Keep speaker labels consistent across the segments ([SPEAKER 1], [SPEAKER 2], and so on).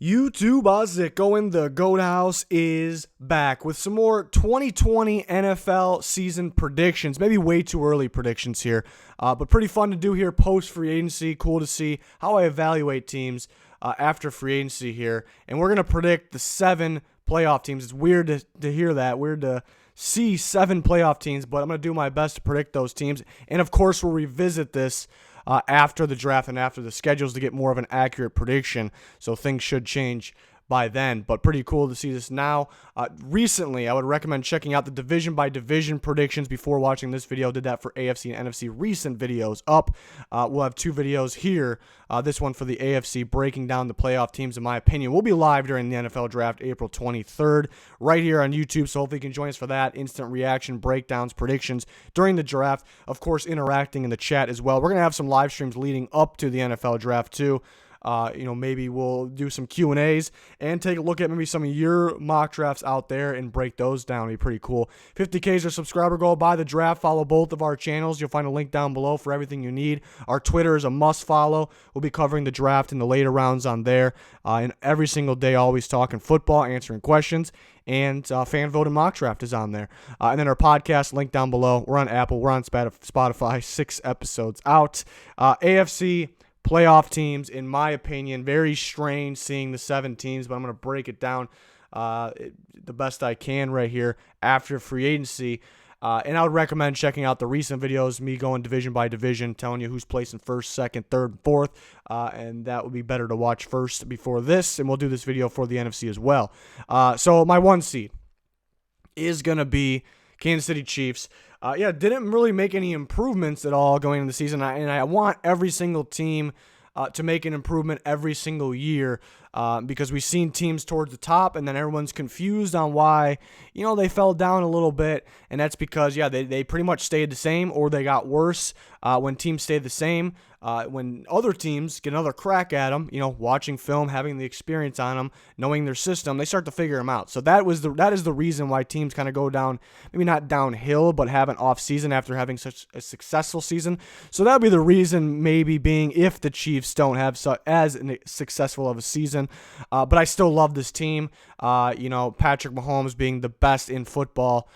[SPEAKER 1] YouTube Ozzico in the Goat House is back with some more 2020 NFL season predictions. Maybe way too early predictions here, but pretty fun to do here post free agency. Cool to see how I evaluate teams after free agency here. And we're going to predict the 7 playoff teams. It's weird to hear that, weird to see 7 playoff teams, but I'm going to do my best to predict those teams. And of course, we'll revisit this after the draft and after the schedules to get more of an accurate prediction. So things should change by then, but pretty cool to see this now. Recently, I would recommend checking out the division by division predictions before watching this video. Did that for AFC and NFC recent videos up. We'll have 2 videos here. This one for the AFC, breaking down the playoff teams in my opinion. We'll be live during the NFL draft April 23rd right here on YouTube, so hopefully you can join us for that. Instant reaction, breakdowns, predictions during the draft. Of course, interacting in the chat as well. We're going to have some live streams leading up to the NFL draft too. Maybe we'll do some Q&As and take a look at maybe some of your mock drafts out there and break those down. It'd be pretty cool. 50K is our subscriber goal by the draft. Follow both of our channels. You'll find a link down below for everything you need. Our Twitter is a must follow. We'll be covering the draft and the later rounds on there. And every single day, always talking football, answering questions. And fan vote and mock draft is on there. And then our podcast, link down below. We're on Apple. We're on Spotify. 6 episodes out. AFC playoff teams, in my opinion, very strange seeing the 7 teams, but I'm going to break it down the best I can right here after free agency. And I would recommend checking out the recent videos, me going division by division, telling you who's placing first, second, third, and fourth. And that would be better to watch first before this. And we'll do this video for the NFC as well. So my 1 seed is going to be Kansas City Chiefs. Didn't really make any improvements at all going into the season. And I want every single team to make an improvement every single year because we've seen teams towards the top and then everyone's confused on why, they fell down a little bit. And that's because, they pretty much stayed the same or they got worse when teams stayed the same. When other teams get another crack at them, watching film, having the experience on them, knowing their system, they start to figure them out. So that is the reason why teams kind of go down, maybe not downhill, but have an off season after having such a successful season. So that would be the reason, maybe being if the Chiefs don't have as successful of a season. But I still love this team. Patrick Mahomes being the best in football.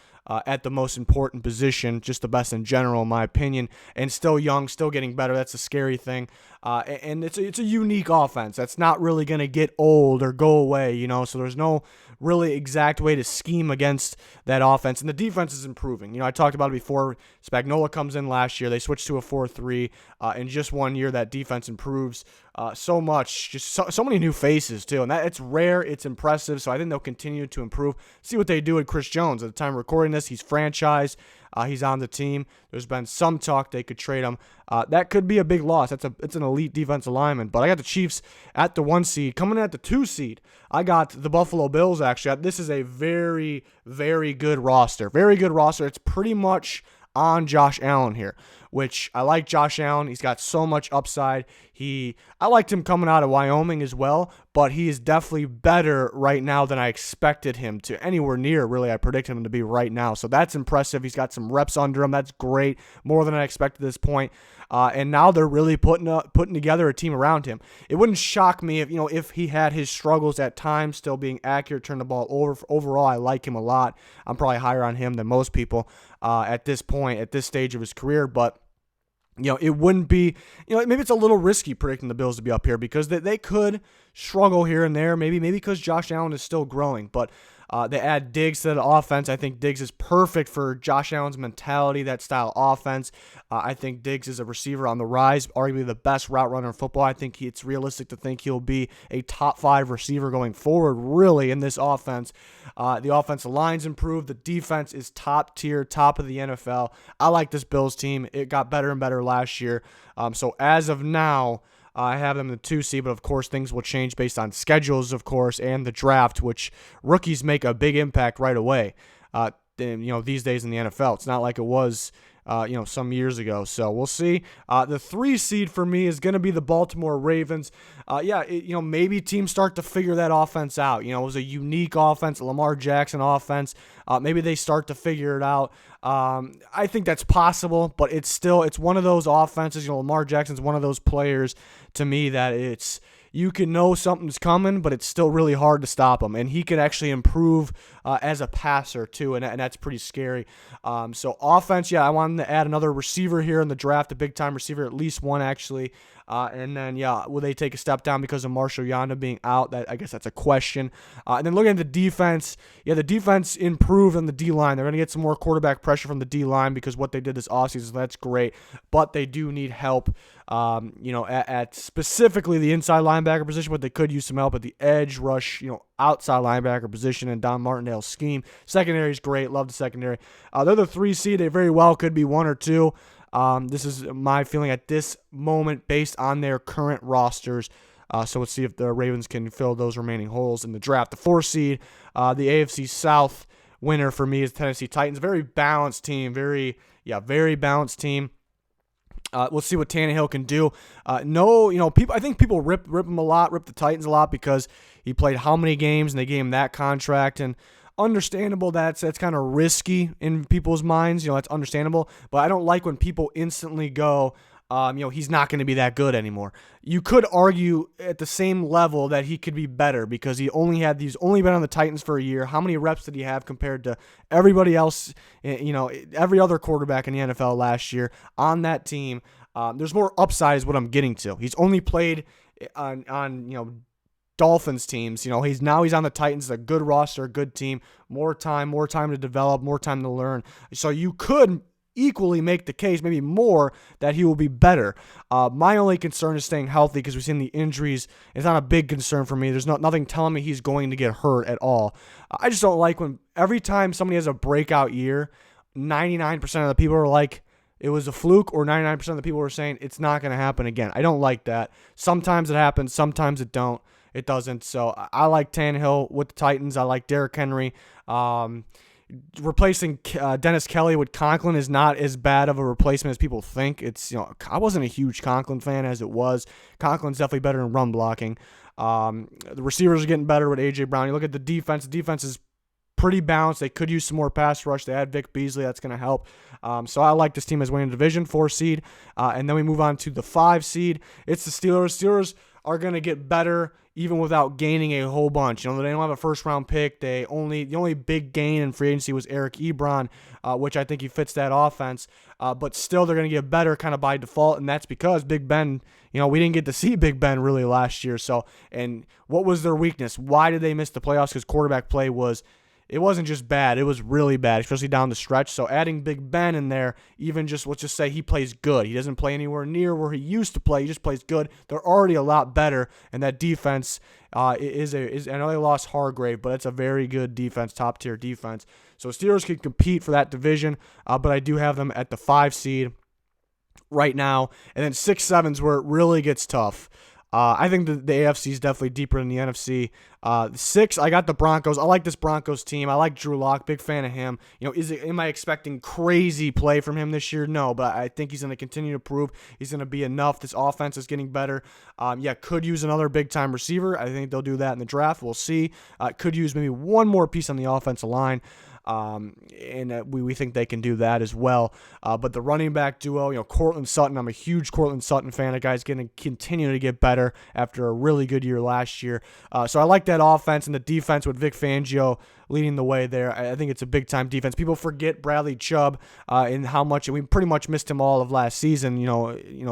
[SPEAKER 1] At the most important position, just the best in general, in my opinion, and still young, still getting better. That's a scary thing. And it's a unique offense that's not really going to get old or go away, so there's no really exact way to scheme against that offense. And the defense is improving. I talked about it before. Spagnuolo comes in last year. They switched to a 4-3. In just 1 year, that defense improves so much. Just so many new faces, too. And it's rare. It's impressive. So I think they'll continue to improve. See what they do with Chris Jones. At the time of recording this, he's franchised. He's on the team. There's been some talk they could trade him. That could be a big loss. It's an elite defensive lineman. But I got the Chiefs at the 1 seed. Coming in at the 2 seed, I got the Buffalo Bills, actually. This is a very, very good roster. Very good roster. It's pretty much on Josh Allen here, which I like Josh Allen. He's got so much upside. I liked him coming out of Wyoming as well, but he is definitely better right now than I expected him to. Anywhere near, really, I predicted him to be right now. So that's impressive. He's got some reps under him. That's great. More than I expected at this point. And now they're really putting together a team around him. It wouldn't shock me if he had his struggles at times, still being accurate, turn the ball over. Overall, I like him a lot. I'm probably higher on him than most people at this point, at this stage of his career. But it wouldn't be, maybe it's a little risky predicting the Bills to be up here because they could struggle here and there, maybe because Josh Allen is still growing. But they add Diggs to the offense. I think Diggs is perfect for Josh Allen's mentality, that style offense. I think Diggs is a receiver on the rise, arguably the best route runner in football. I think it's realistic to think he'll be a top 5 receiver going forward, really, in this offense. The offensive line's improved. The defense is top tier, top of the NFL. I like this Bills team. It got better and better last year. So as of now, I have them in the 2 seed, but of course things will change based on schedules, of course, and the draft, which rookies make a big impact right away. These days in the NFL, it's not like it was some years ago. So we'll see. The 3 seed for me is going to be the Baltimore Ravens. Maybe teams start to figure that offense out. It was a unique offense, a Lamar Jackson offense. Maybe they start to figure it out. I think that's possible, but it's one of those offenses. Lamar Jackson's one of those players to me that you can know something's coming, but it's still really hard to stop him. And he can actually improve as a passer too, and that's pretty scary. So offense, yeah, I wanted to add another receiver here in the draft, a big-time receiver, at least one actually. And then, yeah, will they take a step down because of Marshall Yanda being out? I guess that's a question. And then looking at the defense, yeah, the defense improved on the D-line. They're going to get some more quarterback pressure from the D-line because what they did this offseason, that's great. But they do need help, at specifically the inside linebacker position, but they could use some help at the edge rush, outside linebacker position and Don Martindale's scheme. Secondary is great. Love the secondary. They're the 3 seed. They very well could be 1 or 2. This is my feeling at this moment based on their current rosters. So let's see if the Ravens can fill those remaining holes in the draft. The 4 seed, the AFC South winner for me is Tennessee Titans. Very balanced team. Very balanced team. We'll see what Tannehill can do. People. I think people rip him a lot, rip the Titans a lot because he played how many games and they gave him that contract, and understandable that's kind of risky in people's minds. That's understandable. But I don't like when people instantly go, he's not going to be that good anymore. You could argue at the same level that he could be better because he's only been on the Titans for a year. How many reps did he have compared to everybody else, every other quarterback in the NFL last year on that team? There's more upside is what I'm getting to. He's only played on Dolphins teams. He's on the Titans, a good roster, a good team, more time to develop, more time to learn. So you could equally make the case, maybe more, that he will be better. My only concern is staying healthy because we've seen the injuries. It's not a big concern for me. There's nothing telling me he's going to get hurt at all. I just don't like when every time somebody has a breakout year, 99% of the people are like, it was a fluke, or 99% of the people are saying it's not going to happen again. I don't like that. Sometimes it happens, sometimes it doesn't. So I like Tannehill with the Titans. I like Derrick Henry. Replacing Dennis Kelly with Conklin is not as bad of a replacement as people think. I wasn't a huge Conklin fan as it was. Conklin's definitely better in run blocking. The receivers are getting better with A.J. Brown. You look at the defense. The defense is pretty balanced. They could use some more pass rush. They add Vic Beasley. That's going to help. So I like this team as winning the division, 4 seed. And then we move on to the 5 seed. It's the Steelers. Steelers are going to get better even without gaining a whole bunch. They don't have a first-round pick. The only big gain in free agency was Eric Ebron, which I think he fits that offense. But still, they're going to get better kind of by default, and that's because Big Ben, we didn't get to see Big Ben really last year. So, and what was their weakness? Why did they miss the playoffs? Because quarterback play it wasn't just bad. It was really bad, especially down the stretch. So adding Big Ben in there, let's just say he plays good. He doesn't play anywhere near where he used to play. He just plays good. They're already a lot better, and that defense is I know they lost Hargrave, but it's a very good defense, top-tier defense. So Steelers can compete for that division, but I do have them at the 5 seed right now. And then 6, 7's where it really gets tough. I think the AFC is definitely deeper than the NFC. 6, I got the Broncos. I like this Broncos team. I like Drew Lock. Big fan of him. Am I expecting crazy play from him this year? No, but I think he's going to continue to prove he's going to be enough. This offense is getting better. Could use another big-time receiver. I think they'll do that in the draft. We'll see. Could use maybe one more piece on the offensive line. We think they can do that as well. But the running back duo, Courtland Sutton, I'm a huge Courtland Sutton fan. That guy's going to continue to get better after a really good year last year. So I like that offense and the defense with Vic Fangio leading the way there. I think it's a big-time defense. People forget Bradley Chubb and how much, and we pretty much missed him all of last season,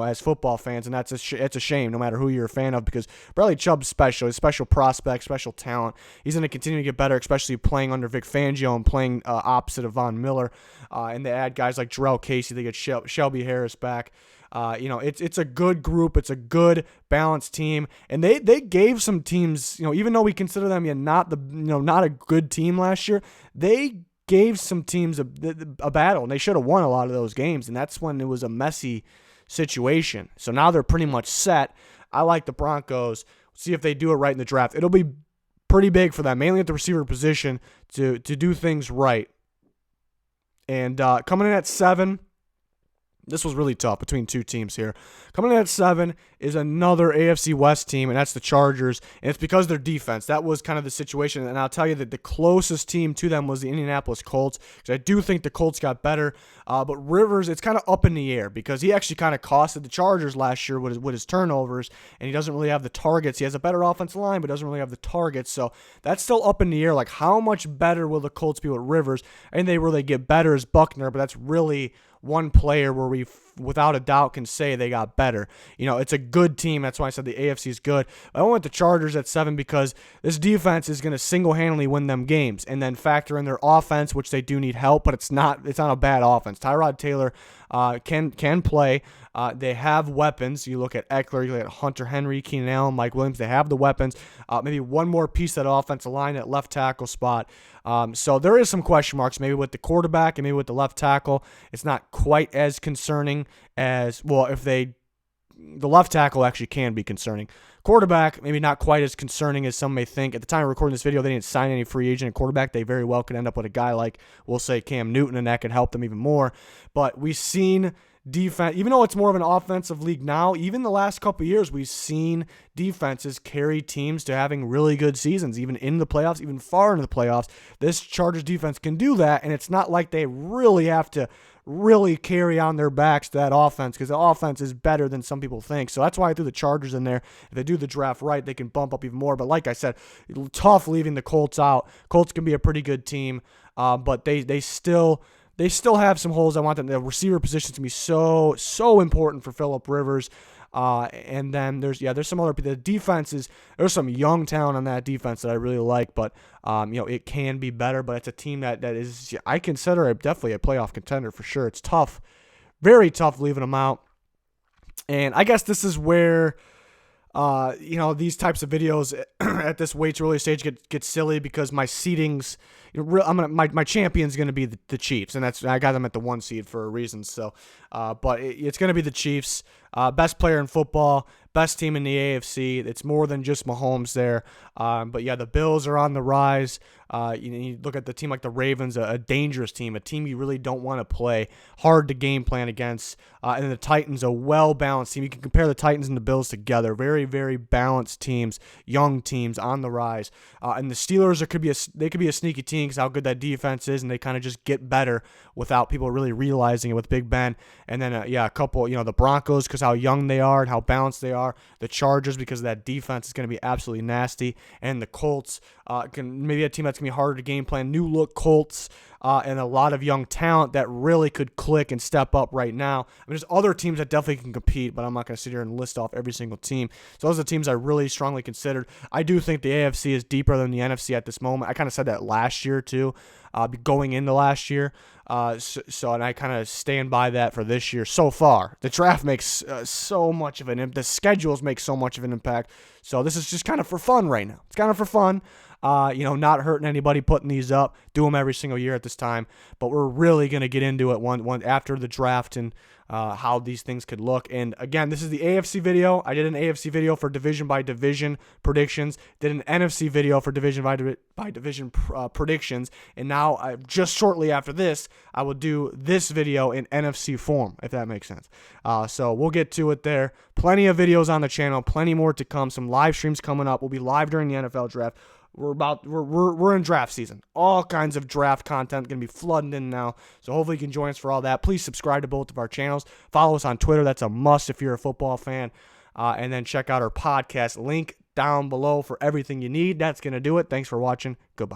[SPEAKER 1] as football fans, and it's a shame no matter who you're a fan of, because Bradley Chubb's special. He's a special prospect, special talent. He's going to continue to get better, especially playing under Vic Fangio and playing opposite of Von Miller. And they add guys like Jarrell Casey. They get Shelby Harris back. It's a good group. It's a good balanced team, and they gave some teams, even though we consider them not a good team last year, they gave some teams a battle, and they should have won a lot of those games, and that's when it was a messy situation. So now they're pretty much set. I like the Broncos. See if they do it right in the draft. It'll be pretty big for them, mainly at the receiver position, to do things right. And coming in at 7. This was really tough between two teams here. Coming in at 7 is another AFC West team, and that's the Chargers. And it's because of their defense. That was kind of the situation. And I'll tell you that the closest team to them was the Indianapolis Colts, because I do think the Colts got better. But Rivers, it's kind of up in the air, because he actually kind of costed the Chargers last year with his turnovers, and he doesn't really have the targets. He has a better offensive line, but doesn't really have the targets. So that's still up in the air. Like, how much better will the Colts be with Rivers? And where they get better is Buckner, but that's really one player where we, without a doubt, can say they got better. It's a good team. That's why I said the AFC is good. I went with the Chargers at 7 because this defense is going to single-handedly win them games, and then factor in their offense, which they do need help, but it's not a bad offense. Tyrod Taylor can play. They have weapons. You look at Eckler, you look at Hunter Henry, Keenan Allen, Mike Williams. They have the weapons. Maybe one more piece of that offensive line at left tackle spot. So there is some question marks, maybe with the quarterback and maybe with the left tackle. It's not quite as concerning as, well, the left tackle actually can be concerning. Quarterback, maybe not quite as concerning as some may think. At the time of recording this video, they didn't sign any free agent at quarterback. They very well could end up with a guy like, we'll say, Cam Newton, and that could help them even more. But we've seen defense, even though it's more of an offensive league now, even the last couple of years, we've seen defenses carry teams to having really good seasons, even in the playoffs, even far into the playoffs. This Chargers defense can do that, and it's not like they really have to really carry on their backs to that offense, because the offense is better than some people think. So that's why I threw the Chargers in there. If they do the draft right, they can bump up even more. But like I said, tough leaving the Colts out. Colts can be a pretty good team, but they still have some holes. I want them. The receiver position to be so important for Phillip Rivers. And then there's some other, the defenses, there's some young talent on that defense that I really like, but it can be better. But it's a team that is, I consider it definitely a playoff contender for sure. It's tough, very tough leaving them out. And I guess this is where these types of videos at this way too early stage get silly, because my seedings, my champion's gonna be the Chiefs, and I got them at the 1 seed for a reason. So, but it's gonna be the Chiefs, best player in football, best team in the AFC. It's more than just Mahomes there. But yeah, the Bills are on the rise. You look at the team like the Ravens, a dangerous team, a team you really don't want to play, hard to game plan against. And then the Titans, a well-balanced team. You can compare the Titans and the Bills together. Very, very balanced teams, young teams on the rise. And the Steelers they could be a sneaky team because how good that defense is, and they kind of just get better without people really realizing it with Big Ben. And then a couple, the Broncos, because how young they are and how balanced they are. The Chargers, because that defense is going to be absolutely nasty. And the Colts, maybe a team that's going to be harder to game plan. New look Colts, and a lot of young talent that really could click and step up right now. I mean, there's other teams that definitely can compete, but I'm not going to sit here and list off every single team. So those are the teams I really strongly considered. I do think the AFC is deeper than the NFC at this moment. I kind of said that last year too, going into last year. And I kind of stand by that for this year so far. The draft makes so much of an impact. The schedules make so much of an impact. So this is just kind of for fun right now. It's kind of for fun. Not hurting anybody putting these up. Do them every single year at this time. But we're really going to get into it one after the draft and how these things could look. And again, this is the AFC video. I did an AFC video for division by division predictions. Did an NFC video for division by division predictions. And now, just shortly after this, I will do this video in NFC form, if that makes sense. So we'll get to it there. Plenty of videos on the channel. Plenty more to come. Some live streams coming up. We'll be live during the NFL draft. We're in draft season. All kinds of draft content going to be flooding in now. So hopefully you can join us for all that. Please subscribe to both of our channels. Follow us on Twitter. That's a must if you're a football fan. And then check out our podcast link down below for everything you need. That's going to do it. Thanks for watching. Goodbye.